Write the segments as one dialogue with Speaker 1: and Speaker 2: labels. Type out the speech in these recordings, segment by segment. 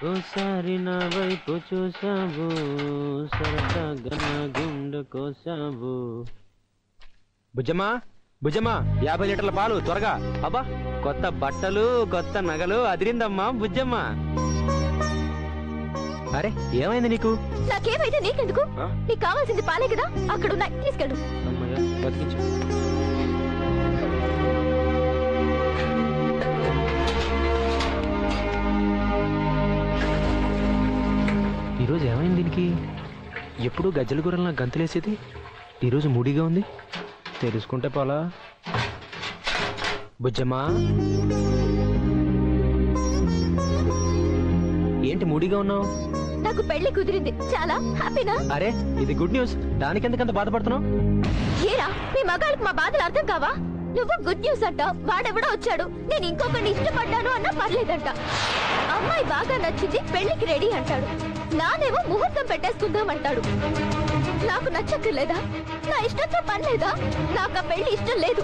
Speaker 1: ఓసారి నా వైపు చూసావు, సరదాగా నా గుండె కోసావు. బుజ్జమ్మా బుజ్జమ్మా 50 లీటర్ల పాలు త్వరగా. అబ్బా కొత్త బట్టలు కొత్త నగలు అదిరిందమ్మా బుజ్జమ్మా. అరే ఏమైంది నీకు?
Speaker 2: నాకేమైతే నీకెందుకు? నీకు కావాల్సింది పాలే కదా, అక్కడ ఉన్నాయి, తీసుకెళ్ళు.
Speaker 1: బతికించు. ఈరోజు ఏమైంది దీనికి? ఎప్పుడు గజ్జల గుర్రలా గంతులేసేది, ఈరోజు మూడీగా ఉంది. తెలుసుకుంటే పోలా. బుజ్జమ్మా ఏంటి మూడీగా ఉన్నావు?
Speaker 2: నాకు పెళ్లి కుదిరింది, చాలా హ్యాపీనా?
Speaker 1: అరే ఇది గుడ్ న్యూస్, దానికెందుకంత బాధపడుతున్నావు?
Speaker 2: ఏరా మీ మగాళ్ళకి మా బాధలు అర్థం కావా? నువ్వు గుడ్ న్యూస్ అంట, వాడెవడో వచ్చాడు, నేను ఇంకొకరిని ఇష్టపడ్డాను అన్నా పర్లేదంట. అమ్మాయి బాగా నచ్చింది, పెళ్లికి రెడీ అంటాడు. నానేమో ముహూర్తం పెట్టేసుకుందాం అంటాడు. నాకు నచ్చక్కర్లేదా? నా ఇష్టంతో పని లేదా? నాకు ఆ పెళ్లి ఇష్టం లేదు.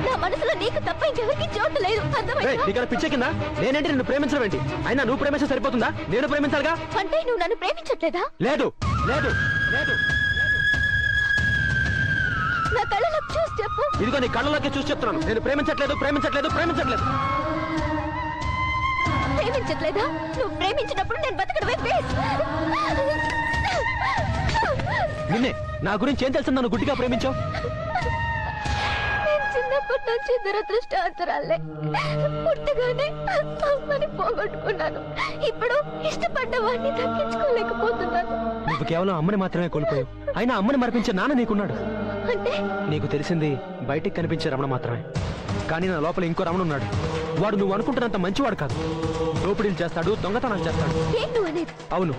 Speaker 2: నా మనసులో నీకు తప్ప ఇంకెవరికి చోటు లేదు. అర్థమైందా?
Speaker 1: పిచ్చే కింద నేనంటే నిన్ను ప్రేమించడం ఏంటి? అయినా నువ్వు ప్రేమించే సరిపోతుందా? నేను ప్రేమించాలిగా.
Speaker 2: అంటే నువ్వు నన్ను ప్రేమించట్లేదా?
Speaker 1: లేదు లేదు లేదు.
Speaker 2: నా కళ్ళలోకి చూసి చెప్పు.
Speaker 1: ఇదిగో నీ కళ్ళలోకి చూసి చెప్తున్నాను, నేను ప్రేమించట్లేదు ప్రేమించట్లేదు ప్రేమించట్లేదు.
Speaker 2: ప్రేమించట్లేదా? నువ్వు ప్రేమించినప్పుడు నేను బతకడమే బేస్.
Speaker 1: నిన్నే నా గురించి ఏం తెలుసు? నన్ను గుడ్డిగా ప్రేమించావు.
Speaker 2: నేను చిన్నప్పటి నుంచి దురదృష్టవంతురాలే. పుట్టగానే అమ్మని పోగొట్టుకున్నాను. ఇప్పుడు ఇష్టపడ్డ వాడిని దక్కించుకోలేకపోతున్నాను.
Speaker 1: నువ్వు కేవలం అమ్మని మాత్రమే కోల్పోయావు, అయినా అమ్మని మరిపించే నాన్న నీకున్నాడు.
Speaker 2: అంటే
Speaker 1: నీకు తెలిసింది బయటికి కనిపించే రమణ మాత్రమే, కానీ నా లోపల ఇంకో రమణ ఉన్నాడు. వాడు నువ్వు అనుకుంటున్నంత మంచివాడు కాదు. దోపిడీలు చేస్తాడు, దొంగతనాలు చేస్తాడు. అవును,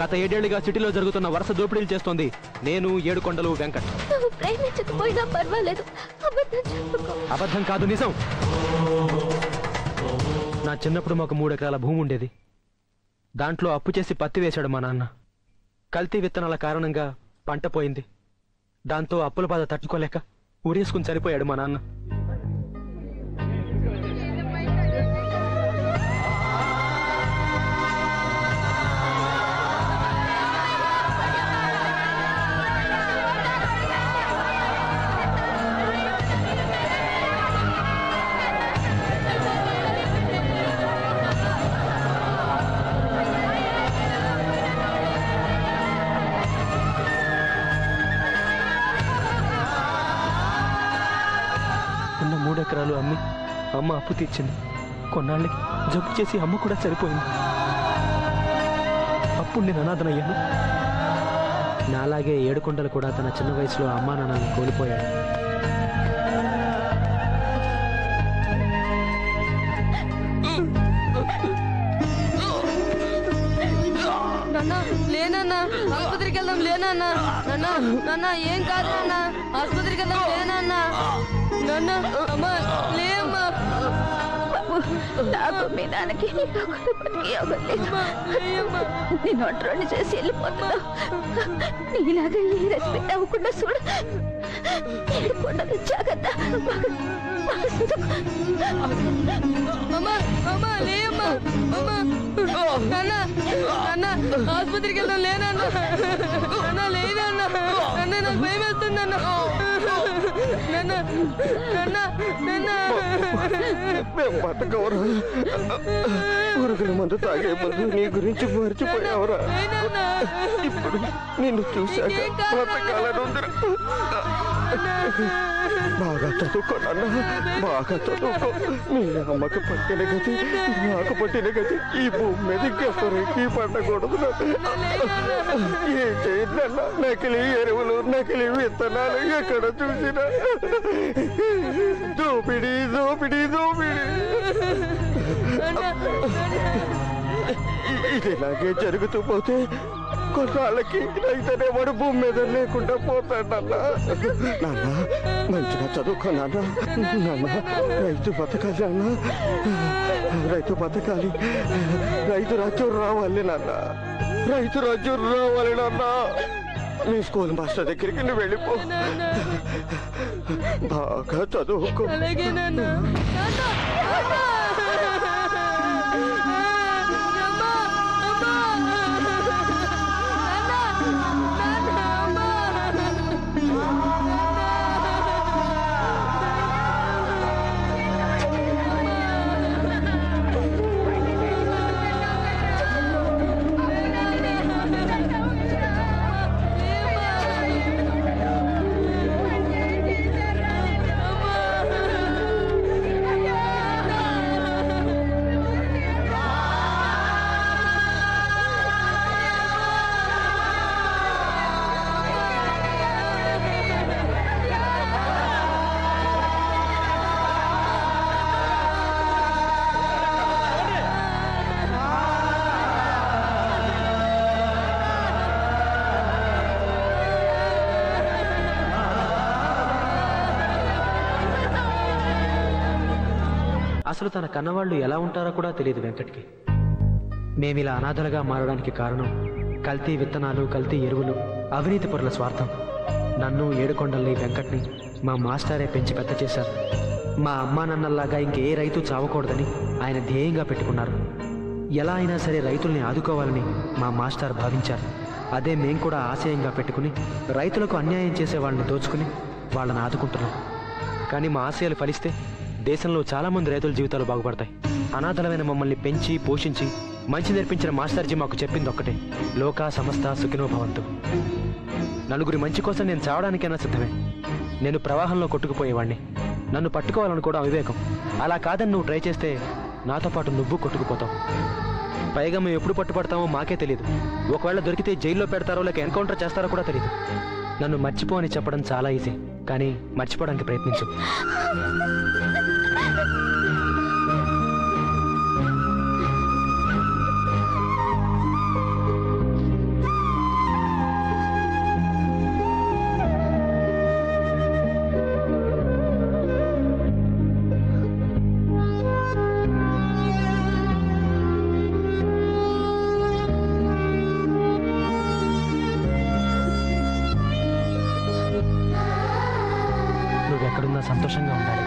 Speaker 1: గత 7 ఏళ్లుగా సిటీలో జరుగుతున్న వరుస దోపిడీలు చేస్తోంది నేను, ఏడుకొండలు, వెంకట్.
Speaker 2: నువ్వు ప్రేమించకపోయినా పర్వాలేదు, అబద్ధం చెప్పుకో.
Speaker 1: అబద్ధం కాదు, నిజం. నా చిన్నప్పుడు మాకు 3 ఎకరాల భూమి ఉండేది. దాంట్లో అప్పు చేసి పత్తి వేశాడు మా నాన్న. కల్తీ విత్తనాల కారణంగా పంట పోయింది. దాంతో అప్పుల బాధ తట్టుకోలేక ఊరేసుకుని చనిపోయాడు మా నాన్న. ఉన్న 3 ఎకరాలు అమ్మి అమ్మ అప్పు తీర్చింది. కొన్నాళ్ళకి జబ్బు చేసి అమ్మ కూడా చనిపోయింది. అప్పుడు నేను అనాథనయ్యాను. నాలాగే ఏడుకొండలు కూడా తన చిన్న వయసులో అమ్మా నాన్నల్ని కోల్పోయాడు.
Speaker 3: లేనన్నా ఆసుపత్రికి వెళ్దాం. లేనన్నా నాన్న నాన్న ఏం కాదు నాన్న, ఆసుపత్రికి వెళ్దాం. లేనన్నా నాన్న అమ్మా లేమ్మా.
Speaker 2: నాకు మీ దానికి నేను ఒంటరిని చేసి వెళ్ళిపోతున్నా. నీలాగా ఏ రెస్పెక్ట్ అవ్వకుండా చూడు. ఏడుకొండలు జాగ్రత్త.
Speaker 3: అమ్మా అమ్మా లేమ్మా. అమ్మా నాన్న నాన్న ఆసుపత్రికి వెళ్దాం. లేనన్నా నాన్న లేదన్నా. నాన్న నాకు భయం వేస్తుందన్న. నాన్న నాన్న నాన్న
Speaker 4: బతకవరా? పురుగుల మందు తాగే ముందు నీ గురించి మర్చిపోయావరా? ఇప్పుడు నిన్ను చూశాక బతకాలనుందిరా. బాగా చదువుకోనన్నా, బాగా చదువుకో. నీ అమ్మకు పట్టిన గతి నాకు పట్టిన గతి ఈ భూమి మీద ఎవరికి పట్టకూడదు. ఏం చేయదన్నా, నకిలీ ఎరువులు నకిలీ విత్తనాలు ఎక్కడ చూసినా దోపిడీ దోపిడీ దోపిడీ. ఇది ఇలాగే జరుగుతూ పోతే కొన్నాళ్ళకి రైతనేవాడు భూమి మీద లేకుండా పోతాడన్నా. నాన్న మంచిగా చదువుకో నాన్న. నాన్న రైతు బతకాలి నాన్న, రైతు బతకాలి. రైతు రాజ్యం రావాలి నాన్న, రైతు రాజ్యం రావాలి నాన్న. నీ స్కూల్ మాస్టర్ దగ్గరికి నువ్వు వెళ్ళిపో, బాగా చదువుకో.
Speaker 3: అలాగే నాన్న.
Speaker 1: అసలు తన కన్నవాళ్ళు ఎలా ఉంటారో కూడా తెలియదు వెంకట్కి. మేమిలా అనాథలుగా మారడానికి కారణం కల్తీ విత్తనాలు, కల్తీ ఎరువులు, అవినీతి పరుల స్వార్థం. నన్ను, ఏడుకొండల్ని, వెంకట్ని మా మాస్టారే పెంచి పెద్ద చేశారు. మా అమ్మా నాన్నల్లాగా ఇంకే రైతు చావకూడదని ఆయన ధ్యేయంగా పెట్టుకున్నారు. ఎలా అయినా సరే రైతుల్ని ఆదుకోవాలని మా మాస్టర్ భావించారు. అదే మేం కూడా ఆశయంగా పెట్టుకుని రైతులకు అన్యాయం చేసే వాళ్ళని దోచుకుని వాళ్ళని ఆదుకుంటున్నాం. కానీ మా ఆశయాలు ఫలిస్తే దేశంలో చాలామంది రైతుల జీవితాలు బాగుపడతాయి. అనాథలమైన మమ్మల్ని పెంచి పోషించి మంచి నేర్పించిన మాస్టర్జీ మాకు చెప్పింది ఒక్కటే, లోకా సమస్త సుఖినో భవంతు. నలుగురి మంచి కోసం నేను చావడానికైనా సిద్ధమే. నేను ప్రవాహంలో కొట్టుకుపోయేవాడిని. నన్ను పట్టుకోవాలనుకోవడం అవివేకం. అలా కాదని నువ్వు ట్రై చేస్తే నాతో పాటు నువ్వు కొట్టుకుపోతావు. పైగా మేము ఎప్పుడు పట్టుపడతామో మాకే తెలియదు. ఒకవేళ దొరికితే జైల్లో పెడతారో లేక ఎన్కౌంటర్ చేస్తారో కూడా తెలియదు. నన్ను మర్చిపో అని చెప్పడం చాలా ఈజీ, కానీ మర్చిపోవడానికి ప్రయత్నించు. నువ్వెక్కడున్నా సంతోషంగా ఉండాలి.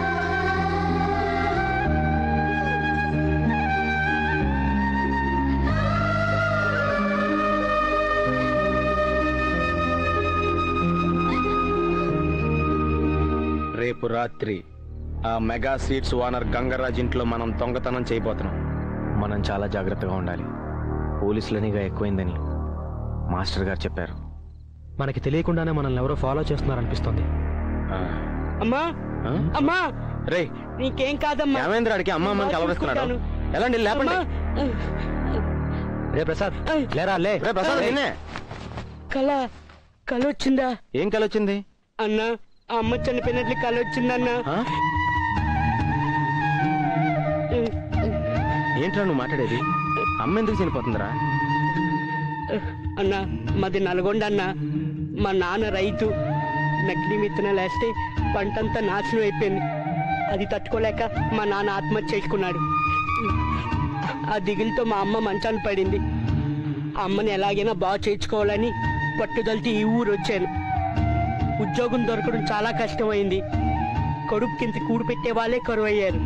Speaker 5: రేపు రాత్రి ఆ మెగా సీడ్స్ ఓనర్ గంగరాజ్ ఇంట్లో మనం దొంగతనం చేయబోతున్నాం.
Speaker 1: మనం చాలా జాగ్రత్తగా ఉండాలి. పోలీసులనిగా ఎక్కువైందని మాస్టర్ గారు చెప్పారు. మనకి తెలియకుండానే మనల్ని ఎవరో ఫాలో చేస్తున్నారనిపిస్తుంది.
Speaker 6: అమ్మా అమ్మా
Speaker 5: రే
Speaker 6: నీకేం కాదమ్మా.
Speaker 5: రామేంద్రాడికి అమ్మ అమ్మని కలవరేసుకున్నాడు. ఎలాంటి లేపండి.
Speaker 1: రే ప్రసాద్, లేరా లే.
Speaker 5: రే ప్రసాద్, నిన్నే.
Speaker 6: కళ వచ్చిందా?
Speaker 5: ఏం కల వచ్చింది
Speaker 6: అన్నా? ఆ అమ్మ చనిపోయినట్లు కళ వచ్చిందన్నా.
Speaker 5: ఏంట్రా నువ్వు మాట్లాడేది? అమ్మ ఎందుకు చనిపోతుందిరా?
Speaker 6: అన్నా మాది నల్గొండ అన్నా. మా నాన్న రైతు. నకిలీ విత్తనాలు వేస్తే పంటంతా నాశనం అయిపోయింది. అది తట్టుకోలేక మా నాన్న ఆత్మహత్య చేసుకున్నాడు. ఆ దిగులతో మా అమ్మ మంచాన్ని పడింది. ఆ అమ్మని ఎలాగైనా బాగా చేర్చుకోవాలని పట్టుదలతో ఈ ఊరు వచ్చాను. ఉద్యోగం దొరకడం చాలా కష్టమైంది. కొడుకు కింద కూడు పెట్టే వాళ్ళే కరువు అయ్యారు.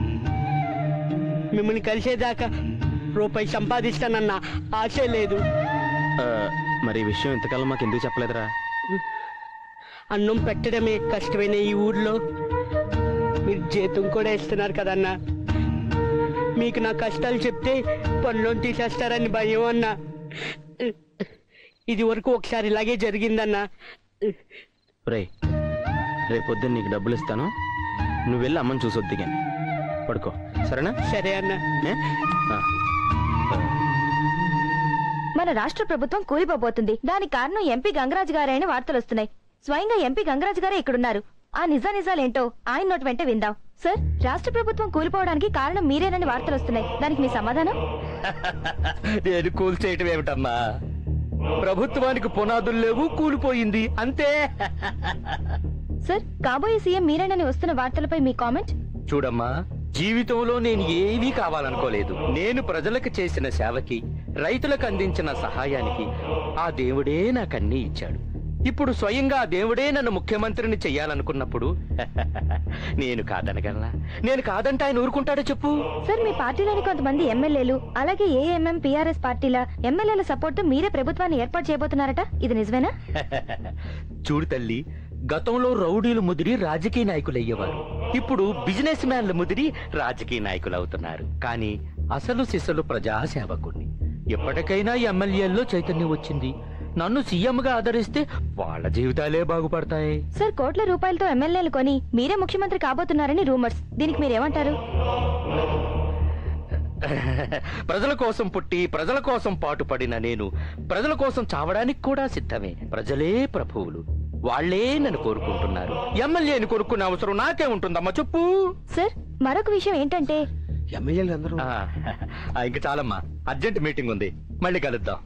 Speaker 6: మిమ్మల్ని కలిసేదాకా రూపాయి సంపాదిస్తానన్న ఆశ లేదు.
Speaker 5: మరి ఈ విషయం ఇంతకాలం మాకు ఎందుకు చెప్పలేదురా?
Speaker 6: అన్నం పెట్టడమే కష్టమైన ఈ ఊర్లో మీరు జీతం కూడా ఇస్తున్నారు కదన్నా. మీకు నా కష్టాలు చెప్తే పనిలోని తీసేస్తారని భయం అన్నా. ఇది వరకు ఒకసారి ఇలాగే జరిగిందన్నా.
Speaker 5: రేపు పొద్దున్న నీకు డబ్బులు ఇస్తాను. నువ్వు వెళ్ళి అమ్మని చూసొద్ది కానీ పడుకో, సరేనా?
Speaker 6: సరే అన్నా.
Speaker 2: మన రాష్ట్ర ప్రభుత్వం కూలిపోబోతుంది. దానికి కారణం ఎంపీ గంగరాజు గారైన వార్తలు వస్తున్నాయి. స్వయంగా ఎంపీ గంగరాజు గారే ఇక్కడున్నారు. ఆ నిజాలేంటో ఆయన నోటి వెంట విందాం. సార్, రాష్ట్ర ప్రభుత్వం కూలిపోవడానికి కారణం మీరేనని వార్తలు వస్తున్నాయి. దానికి మీ సమాధానం?
Speaker 7: నేను కూల్చేయటం ఏమిటమ్మా? ప్రభుత్వానికి పునాదులు లేవు, కూలిపోయింది అంతే.
Speaker 2: సార్, కాబోయే సీఎం మీరేనని వస్తున్న వార్తలపై మీ కామెంట్?
Speaker 7: చూడమ్మా, జీవితంలో నేను ఏమీ కావాలనుకోలేదు. నేను ప్రజలకు చేసిన సేవకి, రైతులకు అందించిన సహాయానికి ఆ దేవుడే నాకన్నీ ఇచ్చాడు. ఇప్పుడు స్వయంగా ఆ దేవుడే నన్ను ముఖ్యమంత్రిని చెయ్యాలనుకున్నప్పుడు నేను కాదనగలనా? నేను కాదంటే ఆయన ఊరుకుంటాడో చెప్పు?
Speaker 2: సార్, మీ పార్టీలోని కొంతమంది ఎమ్మెల్యేలు, అలాగే ఏఎంఎం, పిఆర్ఎస్ పార్టీల ఎమ్మెల్యేల సపోర్ట్ తో మీరే ప్రభుత్వాన్ని ఏర్పాటు చేయబోతున్నారట. ఇది నిజమేనా?
Speaker 7: చూడు తల్లి, గతంలో రౌడీలు ముదిరి రాజకీయ నాయకులు అయ్యేవారు. ఇప్పుడు బిజినెస్ మ్యాన్లు ముదిరి రాజకీయ నాయకులు అవుతున్నారు. కానీ అసలు సిసలు ప్రజాసేవకుణ్ణి. ఎప్పటికైనా ఎమ్మెల్యేల్లో చైతన్యం వచ్చింది. నన్ను సీఎంగా ఆదరిస్తే వాళ్ళ జీవితాలే బాగుపడతాయి.
Speaker 2: సార్, కోట్ల రూపాయలతో ఎమ్మెల్యేలు కొని మీరే ముఖ్యమంత్రి కాబోతున్నారని రూమర్స్. దీనికి మీరేమంటారు?
Speaker 7: ప్రజల కోసం పుట్టి ప్రజల కోసం పాటుపడిన నేను ప్రజల కోసం చావడానికి కూడా సిద్ధమే. ప్రజలే ప్రభువులు, వాళ్లే నన్ను కోరుకుంటున్నారు. ఎమ్మెల్యేని కోరుకునే అవసరం నాకే ఉంటుందమ్మా, చెప్పు.
Speaker 2: సార్, మరొక విషయం ఏంటంటే
Speaker 4: ఎమ్మెల్యేలు అందరూ
Speaker 7: ఇంక చాలమ్మా, అర్జెంట్ మీటింగ్ ఉంది, మళ్ళీ కలుద్దాం.